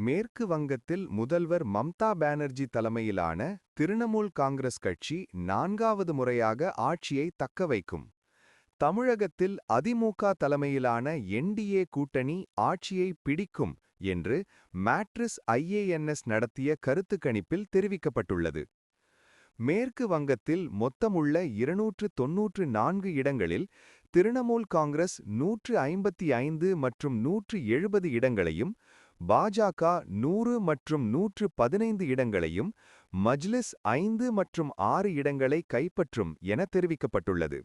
மேற்கு வங்கத்தில் முதல்வர் மம்தா பானர்ஜி தலைமையிலான திரிணமுல் காங்கிரஸ் கட்சி 4வது முறையாக ஆட்சியை தக்கவைக்கும். தமிழகத்தில் அதிமுக தலைமையிலான என்டிஏ கூட்டணி ஆட்சியை பிடிக்கும் என்று மேட்ரிஸ் IANS நடத்திய கருத்துக் கணிப்பில் தெரிவிக்கப்பட்டுள்ளது. மேற்கு வங்கத்தில் மொத்தமுள்ள 294 இடங்களில் திரிணமுல் காங்கிரஸ் 155 மற்றும் 170 இடங்களையும், பாஜக 100 மற்றும் 115 இடங்களையும், மஜ்லிஸ் 5 மற்றும் 6 இடங்களை கைப்பற்றும் என தெரிவிக்கப்பட்டுள்ளது.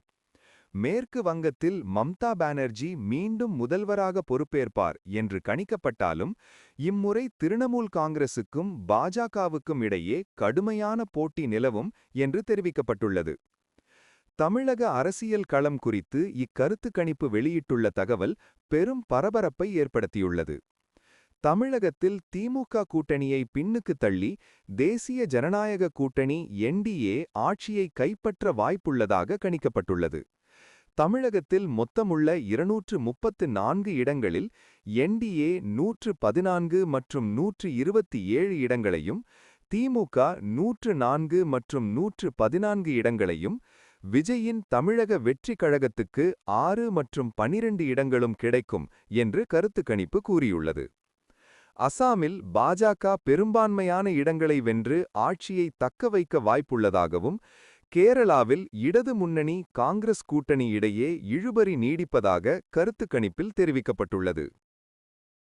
மேற்கு வங்கத்தில் மம்தா பானர்ஜி மீண்டும் முதல்வராக பொறுப்பேற்பார் என்று கணிக்கப்பட்டாலும், இம்முறை திரிணமுல் காங்கிரசுக்கும் பாஜகவுக்கும் இடையே கடுமையான போட்டி நிலவும் என்று தெரிவிக்கப்பட்டுள்ளது. தமிழக அரசியல் களம் குறித்து இக்கருத்து கணிப்பு வெளியிட்டுள்ள தகவல் பெரும் பரபரப்பை ஏற்படுத்தியுள்ளது. தமிழகத்தில் திமுக கூட்டணியை பின்னுக்கு தள்ளி தேசிய ஜனநாயக கூட்டணி NDA ஆட்சியை கைப்பற்ற வாய்ப்புள்ளதாக கணிக்கப்பட்டுள்ளது. தமிழகத்தில் மொத்தமுள்ள 234 இடங்களில் NDA 114 மற்றும் 127 இடங்களையும், திமுக 104 மற்றும் 114 இடங்களையும், விஜயின் தமிழக வெற்றி கழகத்துக்கு 6 மற்றும் 12 இடங்களும் கிடைக்கும் என்று கருத்து கணிப்பு கூறியுள்ளது. அசாமில் பாஜக பெரும்பான்மையான இடங்களை வென்று ஆட்சியை தக்க வைக்க வாய்ப்புள்ளதாகவும், கேரளாவில் இடது முன்னணி காங்கிரஸ் கூட்டணி இடையே இழுபறி நீடிப்பதாக கருத்து கணிப்பில் தெரிவிக்கப்பட்டுள்ளது.